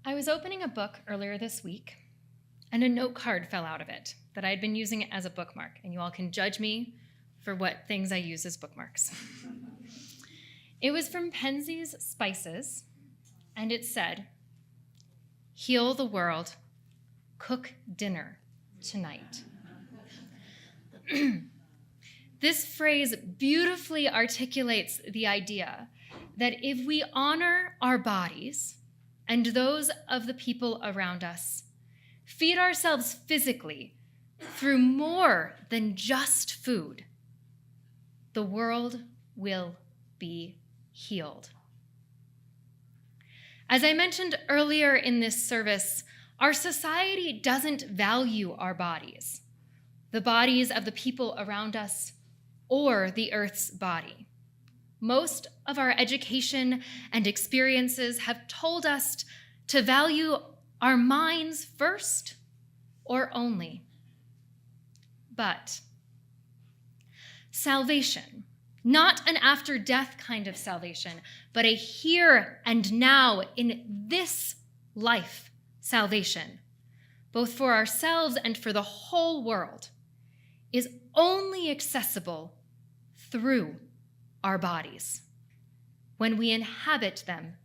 I was opening a book earlier this week, and a note card fell out of it that I had been using it as a bookmark, and you all can judge me for what things I use as bookmarks. It was from Penzeys Spices, and it said, "Heal the world, cook dinner tonight." This phrase beautifully articulates the idea that if we honor our bodies and those of the people around us, feed ourselves physically through more than just food, the world will be healed. As I mentioned earlier in this service, our society doesn't value our bodies, the bodies of the people around us, or the Earth's body. Most of our education and experiences have told us to value our minds first or only. But salvation, not an after-death kind of salvation, but a here and now in this life salvation, both for ourselves and for the whole world, is only accessible through our bodies when we inhabit them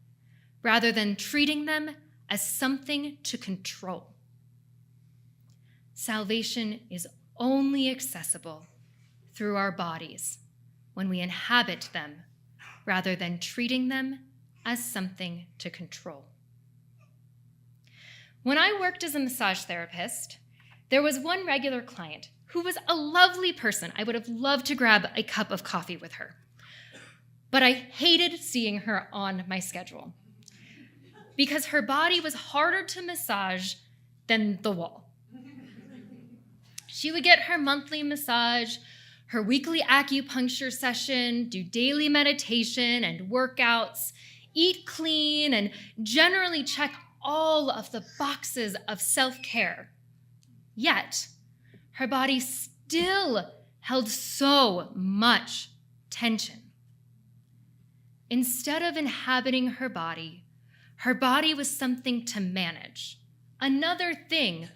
rather than treating them as something to control. Salvation is only accessible through our bodies when we inhabit them rather than treating them as something to control. When I worked as a massage therapist, there was one regular client who was a lovely person. I would have loved to grab a cup of coffee with her, but I hated seeing her on my schedule because her body was harder to massage than the wall. She would get her monthly massage, her weekly acupuncture session, do daily meditation and workouts, eat clean, and generally check all of the boxes of self-care. Yet, her body still held so much tension. Instead of inhabiting her body was something to manage, another thing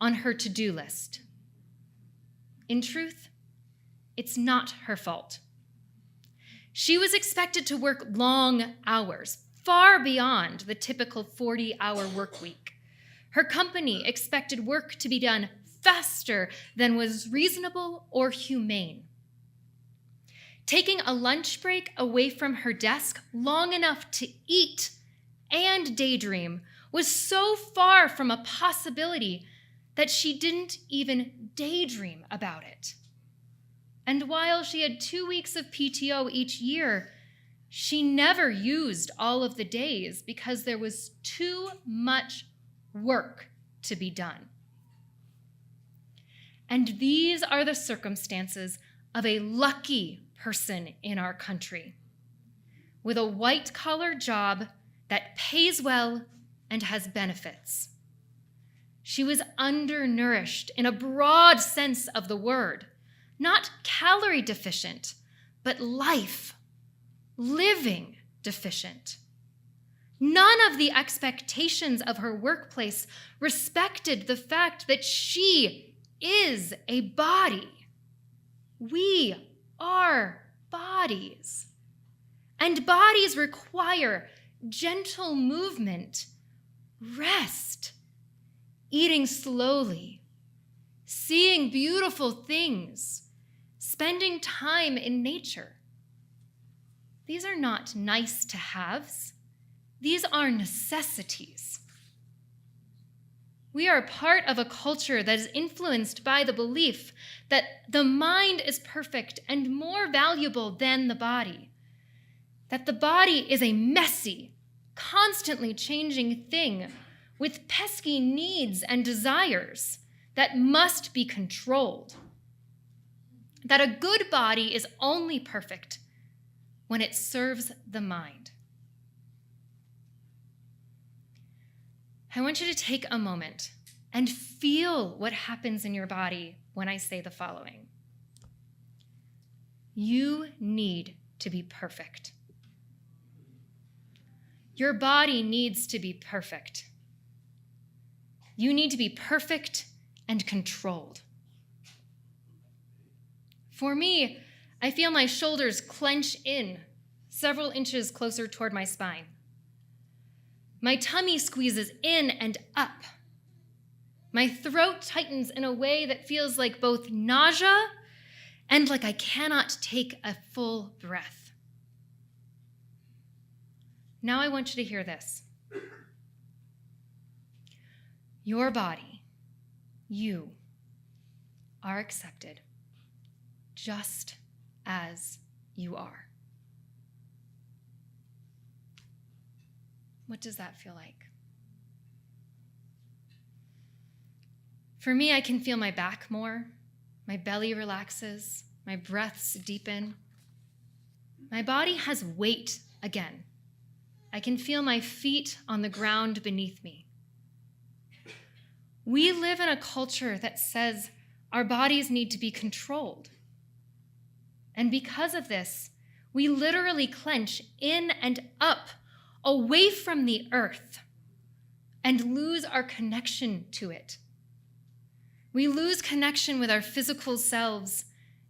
on her to-do list. In truth, it's not her fault. She was expected to work long hours, far beyond the typical 40-hour work week. Her company expected work to be done faster than was reasonable or humane. Taking a lunch break away from her desk long enough to eat and daydream was so far from a possibility that she didn't even daydream about it. And while she had 2 weeks of PTO each year, she never used all of the days because there was too much work to be done. And these are the circumstances of a lucky person in our country, with a white-collar job that pays well and has benefits. She was undernourished in a broad sense of the word, not calorie deficient, but living deficient. None of the expectations of her workplace respected the fact that she is a body. We are bodies. And bodies require gentle movement, rest, eating slowly, seeing beautiful things, spending time in nature. These are not nice to haves. These are necessities. We are part of a culture that is influenced by the belief that the mind is perfect and more valuable than the body, that the body is a messy, constantly changing thing with pesky needs and desires that must be controlled, that a good body is only perfect when it serves the mind. I want you to take a moment and feel what happens in your body when I say the following. You need to be perfect. Your body needs to be perfect. You need to be perfect and controlled. For me, I feel my shoulders clench in several inches closer toward my spine. My tummy squeezes in and up. My throat tightens in a way that feels like both nausea and like I cannot take a full breath. Now I want you to hear this. Your body, you, are accepted just as you are. What does that feel like? For me, I can feel my back more. My belly relaxes. My breaths deepen. My body has weight again. I can feel my feet on the ground beneath me. We live in a culture that says our bodies need to be controlled. And because of this, we literally clench in and up, away from the earth, and lose our connection to it. We lose connection with our physical selves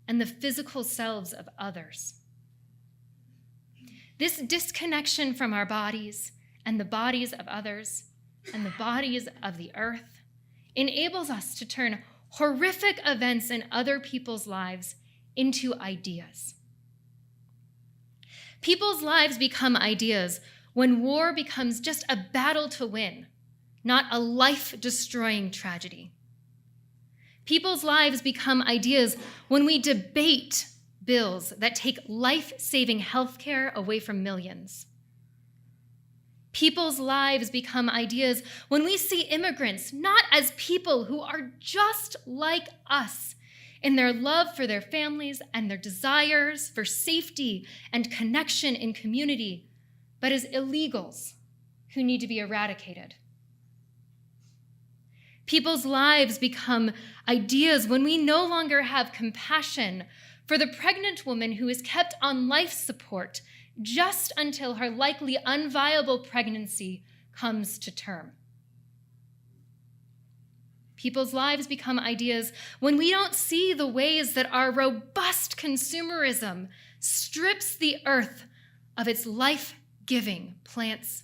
and the physical selves of others. This disconnection from our bodies and the bodies of others and the bodies of the earth enables us to turn horrific events in other people's lives into ideas. People's lives become ideas when war becomes just a battle to win, not a life-destroying tragedy. People's lives become ideas when we debate bills that take life-saving healthcare away from millions. People's lives become ideas when we see immigrants not as people who are just like us in their love for their families and their desires for safety and connection in community, but as illegals who need to be eradicated. People's lives become ideas when we no longer have compassion for the pregnant woman who is kept on life support just until her likely unviable pregnancy comes to term. People's lives become ideas when we don't see the ways that our robust consumerism strips the earth of its life-giving plants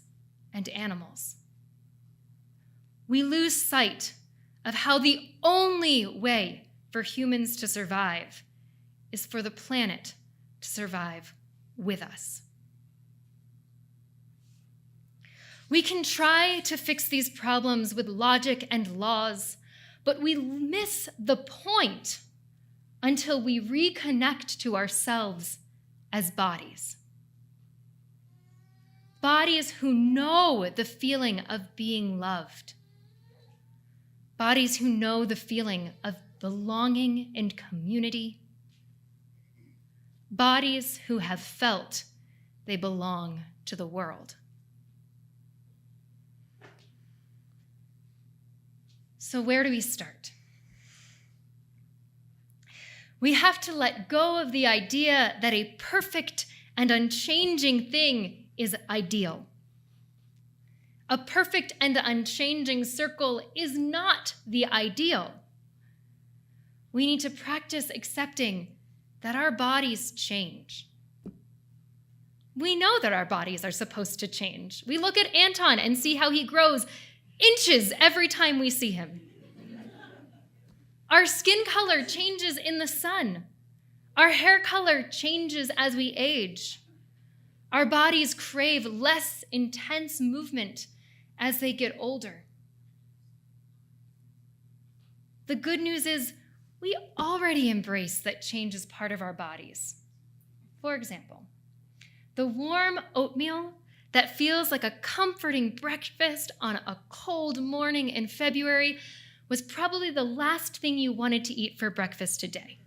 and animals. We lose sight of how the only way for humans to survive is for the planet to survive with us. We can try to fix these problems with logic and laws, but we miss the point until we reconnect to ourselves as bodies. Bodies who know the feeling of being loved. Bodies who know the feeling of belonging in community. Bodies who have felt they belong to the world. So where do we start? We have to let go of the idea that a perfect and unchanging thing is ideal. A perfect and unchanging circle is not the ideal. We need to practice accepting that our bodies change. We know that our bodies are supposed to change. We look at Anton and see how he grows inches every time we see him. Our skin color changes in the sun. Our hair color changes as we age. Our bodies crave less intense movement as they get older. The good news is we already embrace that change is part of our bodies. For example, the warm oatmeal that feels like a comforting breakfast on a cold morning in February was probably the last thing you wanted to eat for breakfast today.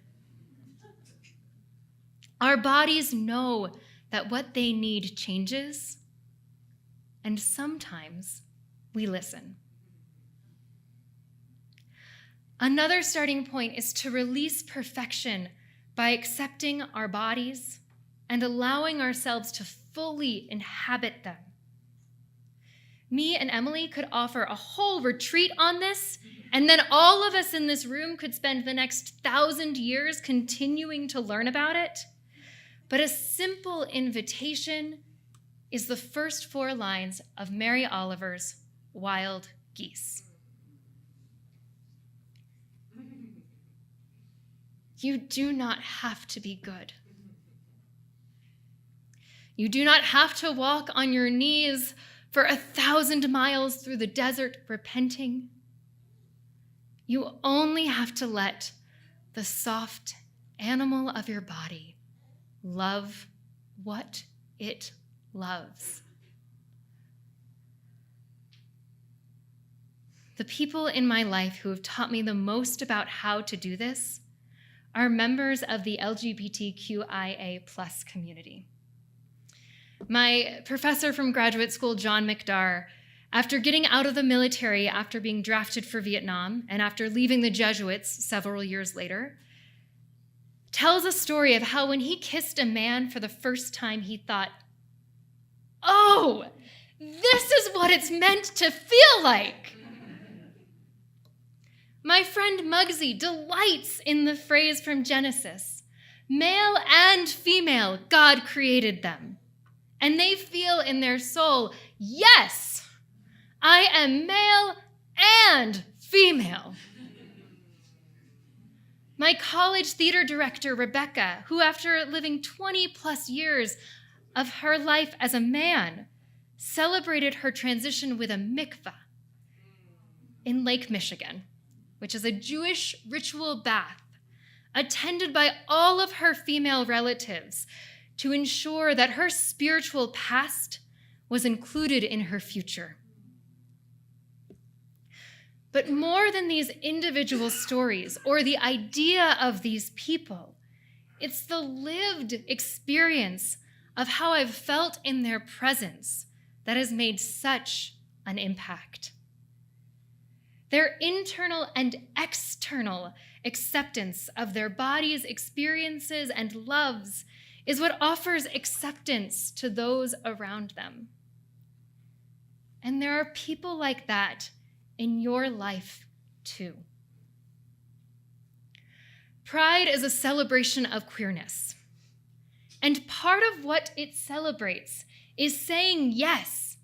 Our bodies know that what they need changes, and sometimes we listen. Another starting point is to release perfection by accepting our bodies and allowing ourselves to fully inhabit them. me and Emily could offer a whole retreat on this, and then all of us in this room could spend the next 1,000 years continuing to learn about it. But a simple invitation is the first 4 lines of Mary Oliver's Wild Geese. You do not have to be good. You do not have to walk on your knees for 1,000 miles through the desert repenting. You only have to let the soft animal of your body love what it loves. The people in my life who have taught me the most about how to do this are members of the LGBTQIA+ community. My professor from graduate school, John McDarr, after getting out of the military after being drafted for Vietnam and after leaving the Jesuits several years later, tells a story of how when he kissed a man for the first time, he thought, oh, this is what it's meant to feel like. My friend Muggsy delights in the phrase from Genesis, male and female, God created them. And they feel in their soul, yes, I am male and female. My college theater director, Rebecca, who after living 20 plus years of her life as a man, celebrated her transition with a mikveh in Lake Michigan, which is a Jewish ritual bath attended by all of her female relatives to ensure that her spiritual past was included in her future. But more than these individual stories or the idea of these people, it's the lived experience of how I've felt in their presence that has made such an impact. Their internal and external acceptance of their bodies, experiences, and loves is what offers acceptance to those around them. And there are people like that in your life too. Pride is a celebration of queerness. And part of what it celebrates is saying yes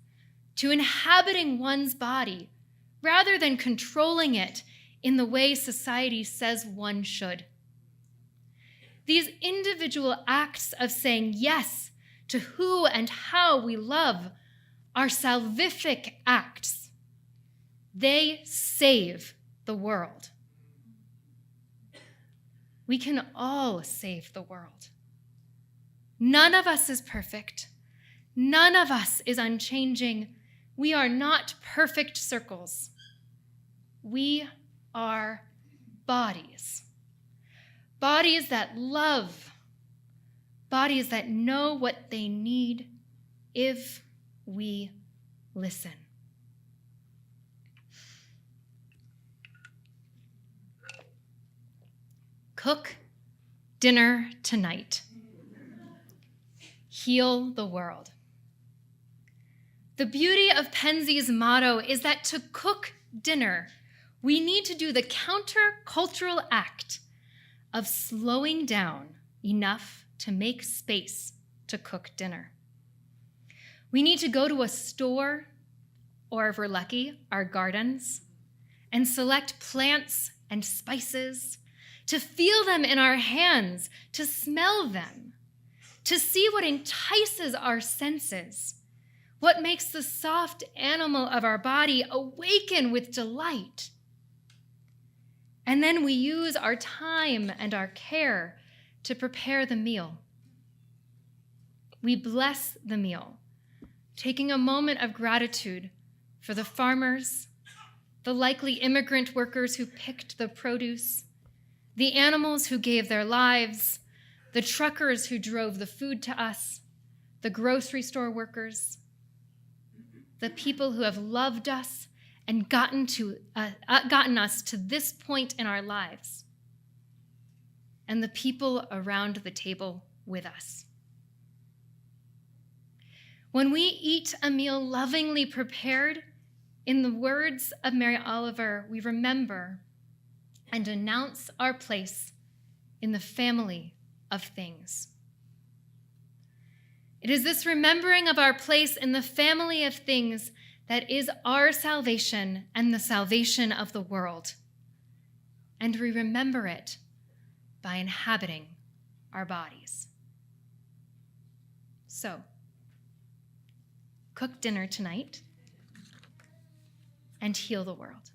to inhabiting one's body rather than controlling it in the way society says one should. These individual acts of saying yes to who and how we love are salvific acts. They save the world. We can all save the world. None of us is perfect. None of us is unchanging. We are not perfect circles. We are bodies. Bodies that love. Bodies that know what they need if we listen. Cook dinner tonight. Heal the world. The beauty of Pensie's motto is that to cook dinner, we need to do the countercultural act of slowing down enough to make space to cook dinner. We need to go to a store, or if we're lucky, our gardens, and select plants and spices, to feel them in our hands, to smell them, to see what entices our senses, what makes the soft animal of our body awaken with delight. And then we use our time and our care to prepare the meal. We bless the meal, taking a moment of gratitude for the farmers, the likely immigrant workers who picked the produce, the animals who gave their lives, the truckers who drove the food to us, the grocery store workers, the people who have loved us and gotten us to this point in our lives, and the people around the table with us. When we eat a meal lovingly prepared, in the words of Mary Oliver, we remember and announce our place in the family of things. It is this remembering of our place in the family of things that is our salvation and the salvation of the world. And we remember it by inhabiting our bodies. So, cook dinner tonight and heal the world.